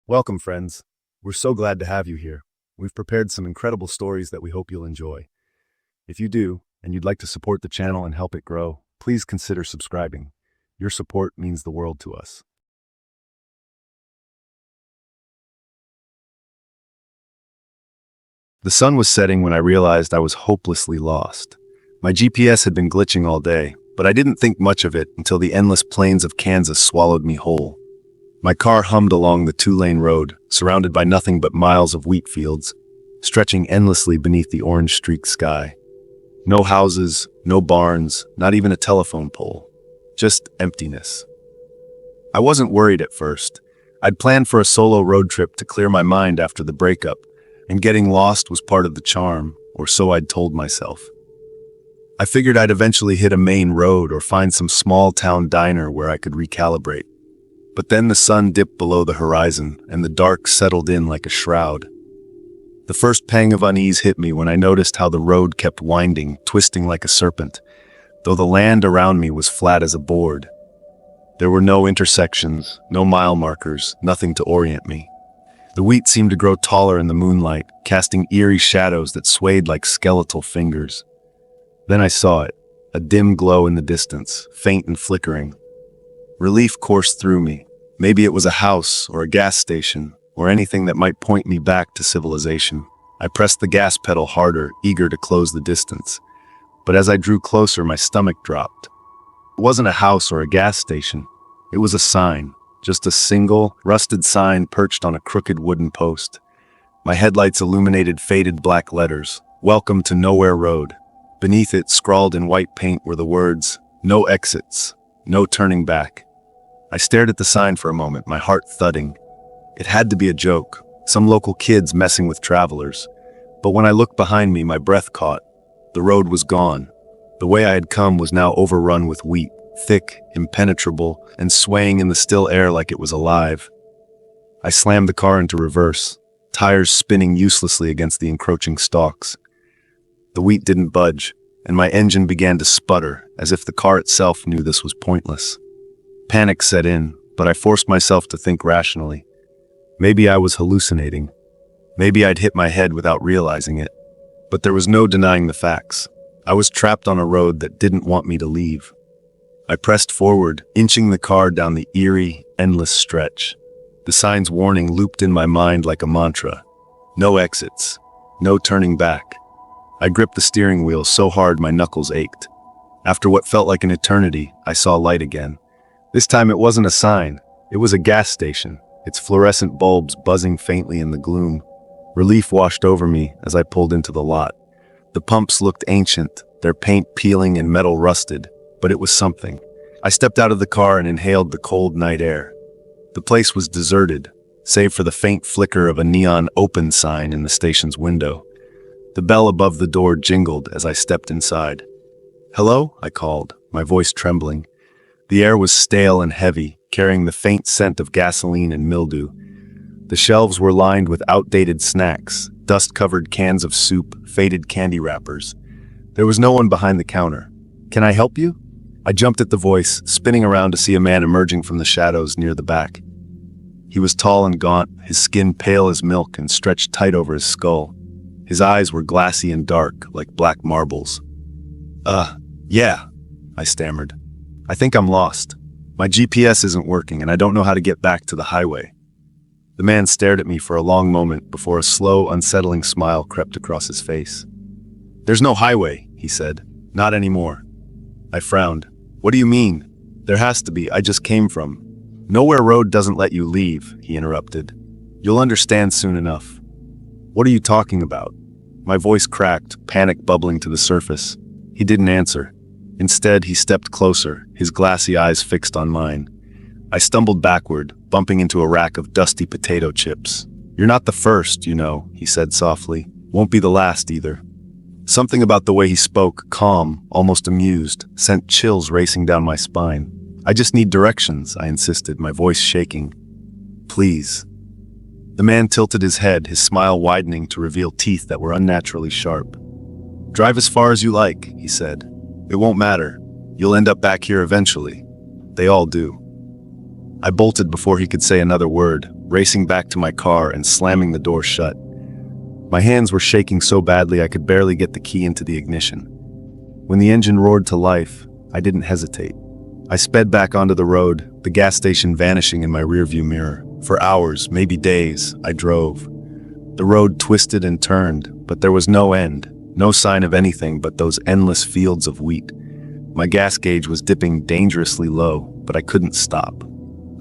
Welcome, friends. We're so glad to have you here. We've prepared some incredible stories that we hope you'll enjoy. If you do, and you'd like to support the channel and help it grow, please consider subscribing. Your support means the world to us. The sun was setting when I realized I was hopelessly lost. My GPS had been glitching all day, but I didn't think much of it until the endless plains of Kansas swallowed me whole. My car hummed along the two-lane road, surrounded by nothing but miles of wheat fields, stretching endlessly beneath the orange-streaked sky. No houses, no barns, not even a telephone pole. Just emptiness. I wasn't worried at first. I'd planned for a solo road trip to clear my mind after the breakup, and getting lost was part of the charm, or so I'd told myself. I figured I'd eventually hit a main road or find some small-town diner where I could recalibrate. But then the sun dipped below the horizon, and the dark settled in like a shroud. The first pang of unease hit me when I noticed how the road kept winding, twisting like a serpent, though the land around me was flat as a board. There were no intersections, no mile markers, nothing to orient me. The wheat seemed to grow taller in the moonlight, casting eerie shadows that swayed like skeletal fingers. Then I saw it, a dim glow in the distance, faint and flickering. Relief coursed through me. Maybe it was a house or a gas station or anything that might point me back to civilization. I pressed the gas pedal harder, eager to close the distance. But as I drew closer, my stomach dropped. It wasn't a house or a gas station. It was a sign, just a single, rusted sign perched on a crooked wooden post. My headlights illuminated faded black letters, "Welcome to Nowhere Road." Beneath it, scrawled in white paint, were the words, "No exits, no turning back." I stared at the sign for a moment, my heart thudding. It had to be a joke, some local kids messing with travelers. But when I looked behind me, my breath caught. The road was gone. The way I had come was now overrun with wheat, thick, impenetrable, and swaying in the still air like it was alive. I slammed the car into reverse, tires spinning uselessly against the encroaching stalks. The wheat didn't budge, and my engine began to sputter, as if the car itself knew this was pointless. Panic set in, but I forced myself to think rationally. Maybe I was hallucinating. Maybe I'd hit my head without realizing it. But there was no denying the facts. I was trapped on a road that didn't want me to leave. I pressed forward, inching the car down the eerie, endless stretch. The sign's warning looped in my mind like a mantra. No exits. No turning back. I gripped the steering wheel so hard my knuckles ached. After what felt like an eternity, I saw light again. This time it wasn't a sign. It was a gas station, its fluorescent bulbs buzzing faintly in the gloom. Relief washed over me as I pulled into the lot. The pumps looked ancient, their paint peeling and metal rusted, but it was something. I stepped out of the car and inhaled the cold night air. The place was deserted, save for the faint flicker of a neon open sign in the station's window. The bell above the door jingled as I stepped inside. "Hello?" I called, my voice trembling. The air was stale and heavy, carrying the faint scent of gasoline and mildew. The shelves were lined with outdated snacks, dust-covered cans of soup, faded candy wrappers. There was no one behind the counter. "Can I help you?" I jumped at the voice, spinning around to see a man emerging from the shadows near the back. He was tall and gaunt, his skin pale as milk and stretched tight over his skull. His eyes were glassy and dark, like black marbles. Yeah," I stammered. "I think I'm lost. My GPS isn't working and I don't know how to get back to the highway." The man stared at me for a long moment before a slow, unsettling smile crept across his face. "There's no highway," he said. "Not anymore." I frowned. "What do you mean?" "There has to be. I just came from." "Nowhere Road doesn't let you leave," he interrupted. "You'll understand soon enough." "What are you talking about?" My voice cracked, panic bubbling to the surface. He didn't answer. Instead, he stepped closer, his glassy eyes fixed on mine. I stumbled backward, bumping into a rack of dusty potato chips. "You're not the first, you know," he said softly. "Won't be the last either." Something about the way he spoke, calm, almost amused, sent chills racing down my spine. "I just need directions," I insisted, my voice shaking. "Please." The man tilted his head, his smile widening to reveal teeth that were unnaturally sharp. "Drive as far as you like," he said. "It won't matter. You'll end up back here eventually. They all do." I bolted before he could say another word, racing back to my car and slamming the door shut. My hands were shaking so badly I could barely get the key into the ignition. When the engine roared to life, I didn't hesitate. I sped back onto the road, the gas station vanishing in my rearview mirror. For hours, maybe days, I drove. The road twisted and turned, but there was no end, no sign of anything but those endless fields of wheat. My gas gauge was dipping dangerously low, but I couldn't stop.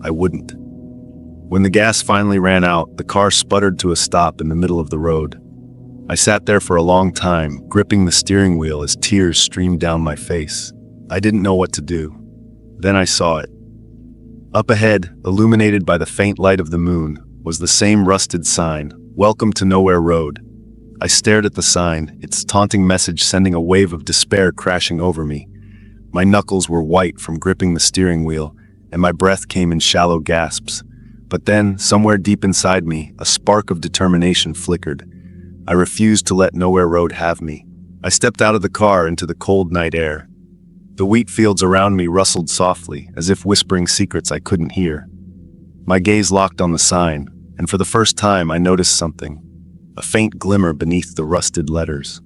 I wouldn't. When the gas finally ran out, the car sputtered to a stop in the middle of the road. I sat there for a long time, gripping the steering wheel as tears streamed down my face. I didn't know what to do. Then I saw it. Up ahead, illuminated by the faint light of the moon, was the same rusted sign, "Welcome to Nowhere Road." I stared at the sign, its taunting message sending a wave of despair crashing over me. My knuckles were white from gripping the steering wheel, and my breath came in shallow gasps. But then, somewhere deep inside me, a spark of determination flickered. I refused to let Nowhere Road have me. I stepped out of the car into the cold night air. The wheat fields around me rustled softly, as if whispering secrets I couldn't hear. My gaze locked on the sign, and for the first time I noticed something, a faint glimmer beneath the rusted letters.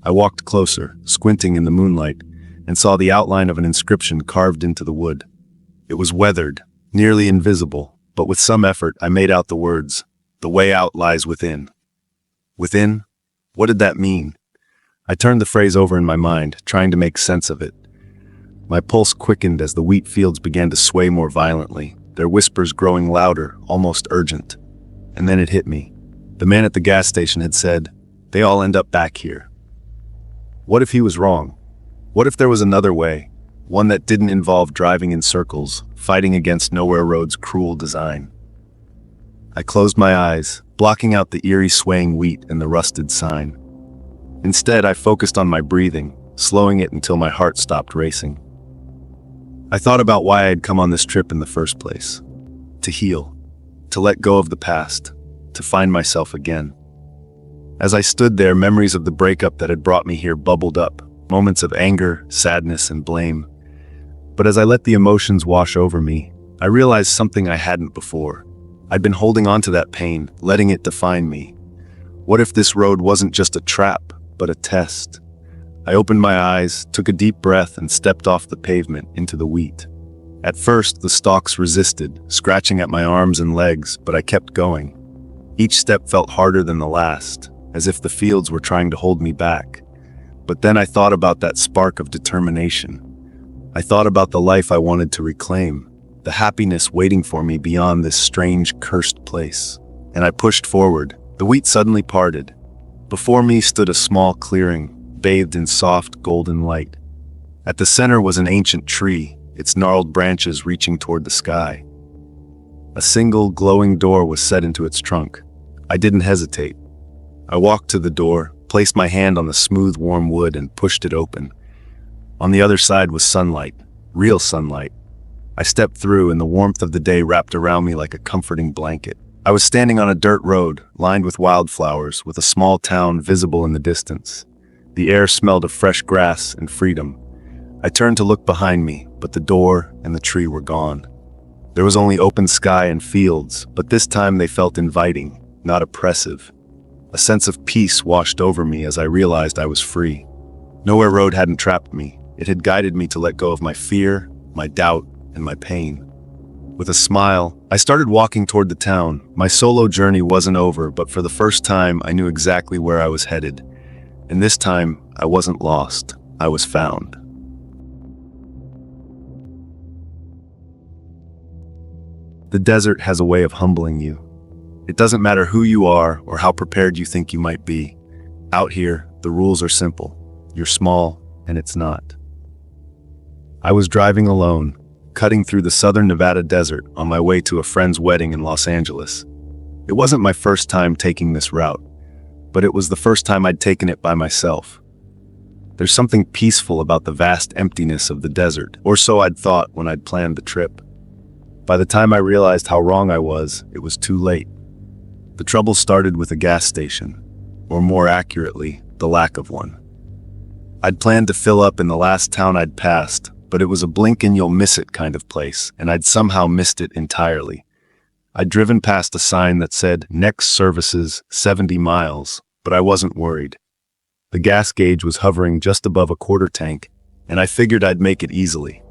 I walked closer, squinting in the moonlight, and saw the outline of an inscription carved into the wood. It was weathered, nearly invisible, but with some effort I made out the words, "The way out lies within." Within? What did that mean? I turned the phrase over in my mind, trying to make sense of it. My pulse quickened as the wheat fields began to sway more violently, their whispers growing louder, almost urgent. And then it hit me. The man at the gas station had said, "They all end up back here." What if he was wrong? What if there was another way? One that didn't involve driving in circles, fighting against Nowhere Road's cruel design. I closed my eyes, blocking out the eerie swaying wheat and the rusted sign. Instead, I focused on my breathing, slowing it until my heart stopped racing. I thought about why I had come on this trip in the first place. To heal, to let go of the past, to find myself again. As I stood there, memories of the breakup that had brought me here bubbled up, moments of anger, sadness, and blame. But as I let the emotions wash over me, I realized something I hadn't before. I'd been holding on to that pain, letting it define me. What if this road wasn't just a trap, but a test? I opened my eyes, took a deep breath, and stepped off the pavement into the wheat. At first, the stalks resisted, scratching at my arms and legs, but I kept going. Each step felt harder than the last, as if the fields were trying to hold me back. But then I thought about that spark of determination. I thought about the life I wanted to reclaim, the happiness waiting for me beyond this strange, cursed place. And I pushed forward. The wheat suddenly parted. Before me stood a small clearing, bathed in soft, golden light. At the center was an ancient tree, its gnarled branches reaching toward the sky. A single, glowing door was set into its trunk. I didn't hesitate. I walked to the door, placed my hand on the smooth, warm wood, and pushed it open. On the other side was sunlight, real sunlight. I stepped through, and the warmth of the day wrapped around me like a comforting blanket. I was standing on a dirt road, lined with wildflowers, with a small town visible in the distance. The air smelled of fresh grass and freedom. I turned to look behind me, but the door and the tree were gone. There was only open sky and fields, but this time they felt inviting, not oppressive. A sense of peace washed over me as I realized I was free. Nowhere Road hadn't trapped me. It had guided me to let go of my fear, my doubt, and my pain. With a smile, I started walking toward the town. My solo journey wasn't over, but for the first time, I knew exactly where I was headed. And this time, I wasn't lost. I was found. The desert has a way of humbling you. It doesn't matter who you are or how prepared you think you might be. Out here, the rules are simple. You're small, and it's not. I was driving alone, cutting through the southern Nevada desert on my way to a friend's wedding in Los Angeles. It wasn't my first time taking this route, but it was the first time I'd taken it by myself. There's something peaceful about the vast emptiness of the desert, or so I'd thought when I'd planned the trip. By the time I realized how wrong I was, it was too late. The trouble started with a gas station, or more accurately, the lack of one. I'd planned to fill up in the last town I'd passed, but it was a blink and you'll miss it kind of place, and I'd somehow missed it entirely. I'd driven past a sign that said, "Next services 70 miles," but I wasn't worried. The gas gauge was hovering just above a quarter tank, and I figured I'd make it easily.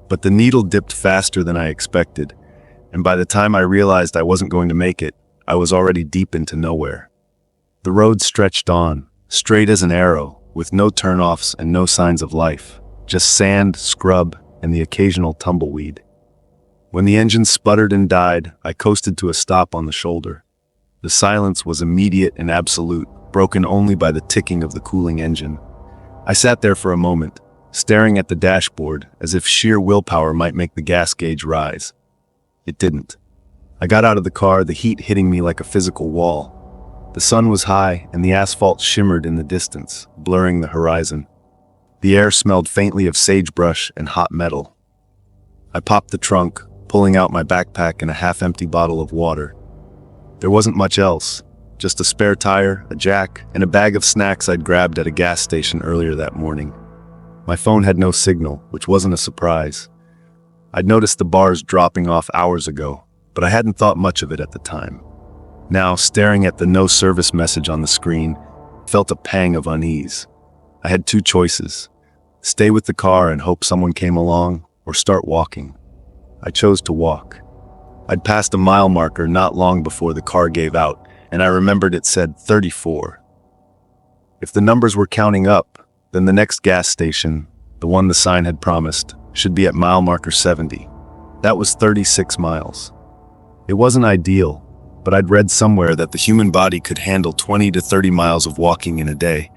But the needle dipped faster than I expected, and by the time I realized I wasn't going to make it, I was already deep into nowhere. The road stretched on, straight as an arrow, with no turnoffs and no signs of life, just sand, scrub, and the occasional tumbleweed. When the engine sputtered and died, I coasted to a stop on the shoulder. The silence was immediate and absolute, broken only by the ticking of the cooling engine. I sat there for a moment, staring at the dashboard as if sheer willpower might make the gas gauge rise. It didn't. I got out of the car, the heat hitting me like a physical wall. The sun was high, and the asphalt shimmered in the distance, blurring the horizon. The air smelled faintly of sagebrush and hot metal. I popped the trunk, pulling out my backpack and a half-empty bottle of water. There wasn't much else, just a spare tire, a jack, and a bag of snacks I'd grabbed at a gas station earlier that morning. My phone had no signal, which wasn't a surprise. I'd noticed the bars dropping off hours ago, but I hadn't thought much of it at the time. Now, staring at the no service message on the screen, I felt a pang of unease. I had two choices: stay with the car and hope someone came along, or start walking. I chose to walk. I'd passed a mile marker not long before the car gave out, and I remembered it said 34. If the numbers were counting up, then the next gas station, the one the sign had promised, should be at mile marker 70. That was 36 miles. It wasn't ideal, but I'd read somewhere that the human body could handle 20 to 30 miles of walking in a day,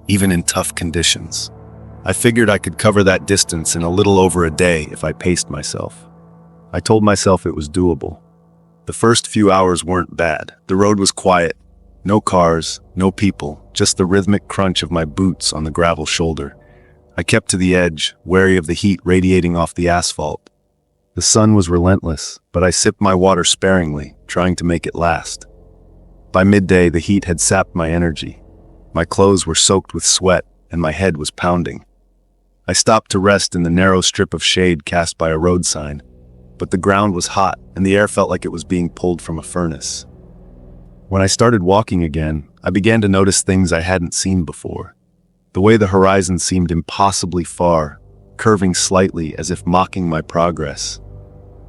even in tough conditions. I figured I could cover that distance in a little over a day if I paced myself. I told myself it was doable. The first few hours weren't bad. The road was quiet. No cars, no people, just the rhythmic crunch of my boots on the gravel shoulder. I kept to the edge, wary of the heat radiating off the asphalt. The sun was relentless, but I sipped my water sparingly, trying to make it last. By midday, the heat had sapped my energy. My clothes were soaked with sweat, and my head was pounding. I stopped to rest in the narrow strip of shade cast by a road sign, but the ground was hot, and the air felt like it was being pulled from a furnace. When I started walking again, I began to notice things I hadn't seen before. The way the horizon seemed impossibly far, curving slightly as if mocking my progress.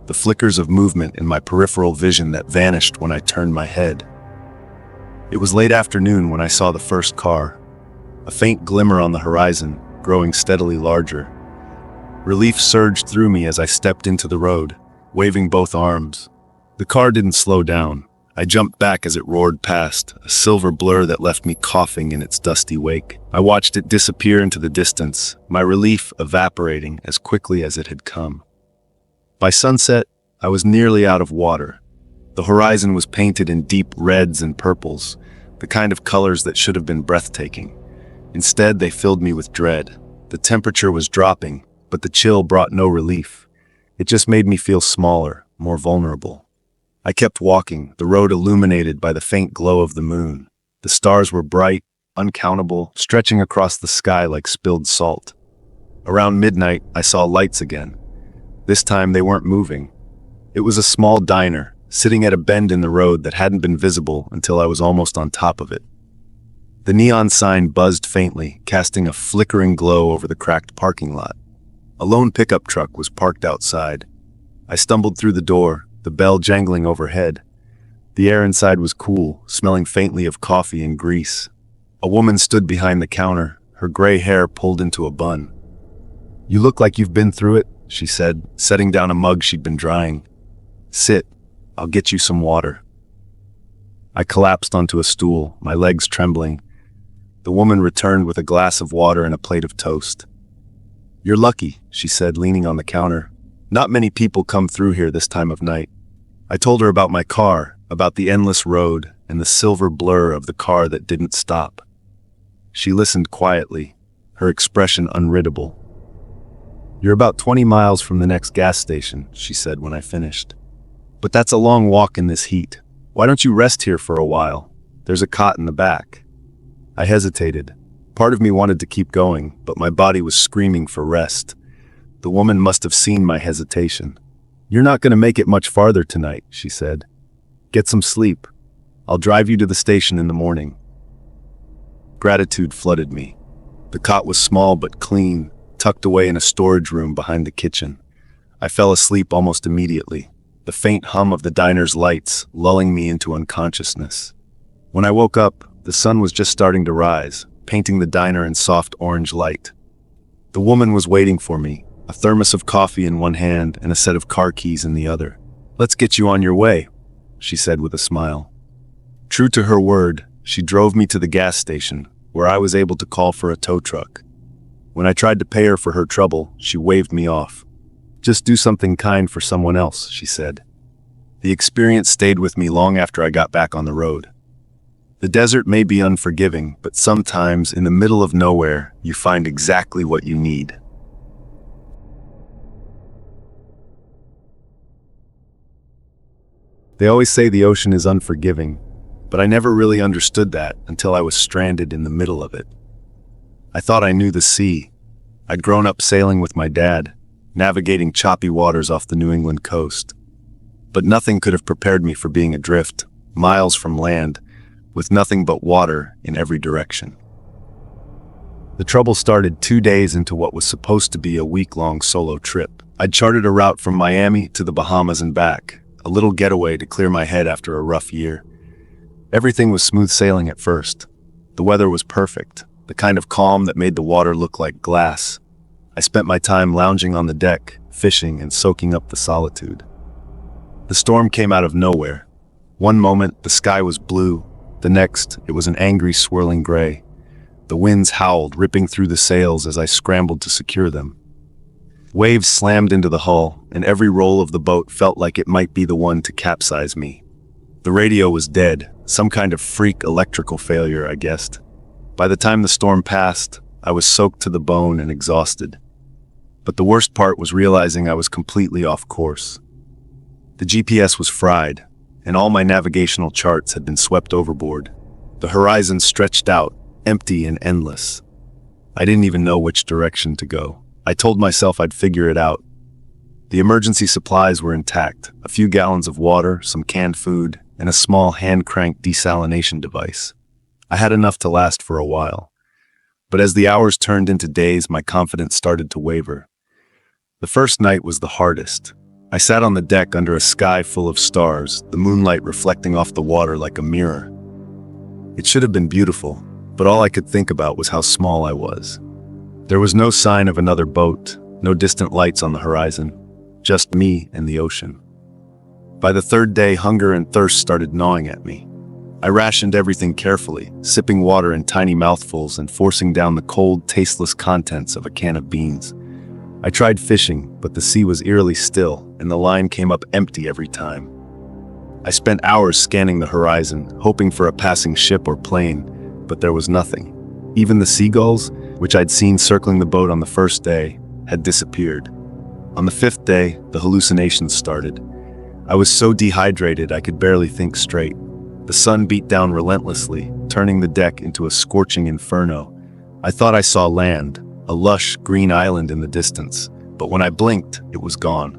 The flickers of movement in my peripheral vision that vanished when I turned my head. It was late afternoon when I saw the first car, a faint glimmer on the horizon, growing steadily larger. Relief surged through me as I stepped into the road, waving both arms. The car didn't slow down. I jumped back as it roared past, a silver blur that left me coughing in its dusty wake. I watched it disappear into the distance, my relief evaporating as quickly as it had come. By sunset, I was nearly out of water. The horizon was painted in deep reds and purples, the kind of colors that should have been breathtaking. Instead, they filled me with dread. The temperature was dropping, but the chill brought no relief. It just made me feel smaller, more vulnerable. I kept walking, the road illuminated by the faint glow of the moon. The stars were bright, uncountable, stretching across the sky like spilled salt. Around midnight, I saw lights again. This time they weren't moving. It was a small diner, sitting at a bend in the road that hadn't been visible until I was almost on top of it. The neon sign buzzed faintly, casting a flickering glow over the cracked parking lot. A lone pickup truck was parked outside. I stumbled through the door, the bell jangling overhead. The air inside was cool, smelling faintly of coffee and grease. A woman stood behind the counter, her gray hair pulled into a bun. "You look like you've been through it," she said, setting down a mug she'd been drying. "Sit, I'll get you some water." I collapsed onto a stool, my legs trembling. The woman returned with a glass of water and a plate of toast. "You're lucky," she said, leaning on the counter. "Not many people come through here this time of night." I told her about my car, about the endless road, and the silver blur of the car that didn't stop. She listened quietly, her expression unreadable. "You're about 20 miles from the next gas station," she said when I finished. "But that's a long walk in this heat. Why don't you rest here for a while? There's a cot in the back." I hesitated. Part of me wanted to keep going, but my body was screaming for rest. The woman must have seen my hesitation. "You're not going to make it much farther tonight," she said. "Get some sleep. I'll drive you to the station in the morning." Gratitude flooded me. The cot was small but clean, tucked away in a storage room behind the kitchen. I fell asleep almost immediately, the faint hum of the diner's lights lulling me into unconsciousness. When I woke up, the sun was just starting to rise, painting the diner in soft orange light. The woman was waiting for me, a thermos of coffee in one hand and a set of car keys in the other. "Let's get you on your way," she said with a smile. True to her word, she drove me to the gas station, where I was able to call for a tow truck. When I tried to pay her for her trouble, she waved me off. "Just do something kind for someone else," she said. The experience stayed with me long after I got back on the road. The desert may be unforgiving, but sometimes in the middle of nowhere, you find exactly what you need. They always say the ocean is unforgiving, but I never really understood that until I was stranded in the middle of it. I thought I knew the sea. I'd grown up sailing with my dad, navigating choppy waters off the New England coast. But nothing could have prepared me for being adrift, miles from land, with nothing but water in every direction. The trouble started 2 days into what was supposed to be a week-long solo trip. I'd chartered a route from Miami to the Bahamas and back, a little getaway to clear my head after a rough year. Everything was smooth sailing at first. The weather was perfect, the kind of calm that made the water look like glass. I spent my time lounging on the deck, fishing and soaking up the solitude. The storm came out of nowhere. One moment, the sky was blue. The next, it was an angry, swirling gray. The winds howled, ripping through the sails as I scrambled to secure them. Waves slammed into the hull, and every roll of the boat felt like it might be the one to capsize me. The radio was dead, some kind of freak electrical failure, I guessed. By the time the storm passed, I was soaked to the bone and exhausted. But the worst part was realizing I was completely off course. The GPS was fried, and all my navigational charts had been swept overboard. The horizon stretched out, empty and endless. I didn't even know which direction to go. I told myself I'd figure it out. The emergency supplies were intact, a few gallons of water, some canned food, and a small hand-cranked desalination device. I had enough to last for a while. But as the hours turned into days, my confidence started to waver. The first night was the hardest. I sat on the deck under a sky full of stars, the moonlight reflecting off the water like a mirror. It should have been beautiful, but all I could think about was how small I was. There was no sign of another boat, no distant lights on the horizon, just me and the ocean. By the third day, hunger and thirst started gnawing at me. I rationed everything carefully, sipping water in tiny mouthfuls and forcing down the cold, tasteless contents of a can of beans. I tried fishing, but the sea was eerily still, and the line came up empty every time. I spent hours scanning the horizon, hoping for a passing ship or plane, but there was nothing. Even the seagulls, which I'd seen circling the boat on the first day, had disappeared. On the fifth day, the hallucinations started. I was so dehydrated I could barely think straight. The sun beat down relentlessly, turning the deck into a scorching inferno. I thought I saw land, a lush green island in the distance, but when I blinked, it was gone.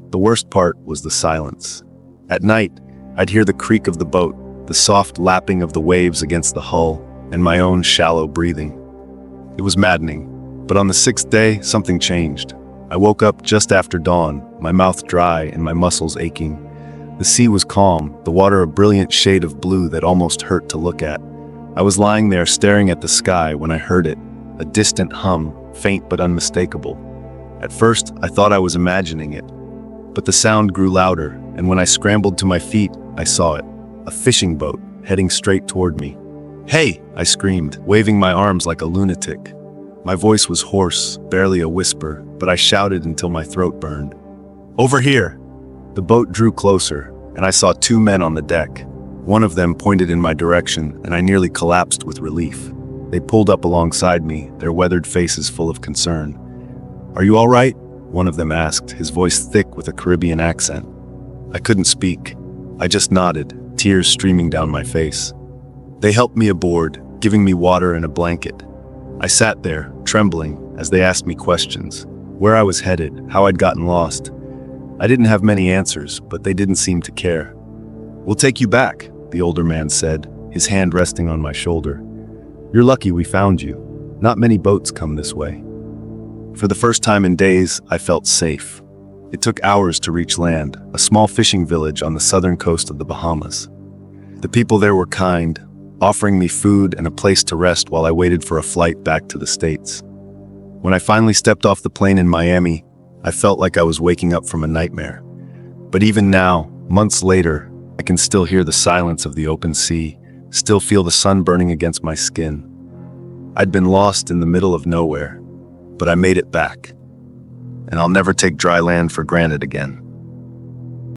The worst part was the silence. At night, I'd hear the creak of the boat, the soft lapping of the waves against the hull, and my own shallow breathing. It was maddening, but on the sixth day, something changed. I woke up just after dawn, my mouth dry and my muscles aching. The sea was calm, the water a brilliant shade of blue that almost hurt to look at. I was lying there staring at the sky when I heard it, a distant hum, faint but unmistakable. At first, I thought I was imagining it, but the sound grew louder, and when I scrambled to my feet, I saw it, a fishing boat heading straight toward me. "Hey!" I screamed, waving my arms like a lunatic. My voice was hoarse, barely a whisper, but I shouted until my throat burned. "Over here!" The boat drew closer, and I saw two men on the deck. One of them pointed in my direction, and I nearly collapsed with relief. They pulled up alongside me, their weathered faces full of concern. "Are you all right?" one of them asked, his voice thick with a Caribbean accent. I couldn't speak. I just nodded, tears streaming down my face. They helped me aboard, giving me water and a blanket. I sat there, trembling, as they asked me questions. where I was headed, how I'd gotten lost. I didn't have many answers, but they didn't seem to care. "We'll take you back," the older man said, his hand resting on my shoulder. "You're lucky we found you. Not many boats come this way." For the first time in days, I felt safe. It took hours to reach land, a small fishing village on the southern coast of the Bahamas. The people there were kind, offering me food and a place to rest while I waited for a flight back to the States. When I finally stepped off the plane in Miami, I felt like I was waking up from a nightmare. But even now, months later, I can still hear the silence of the open sea, still feel the sun burning against my skin. I'd been lost in the middle of nowhere, but I made it back. And I'll never take dry land for granted again.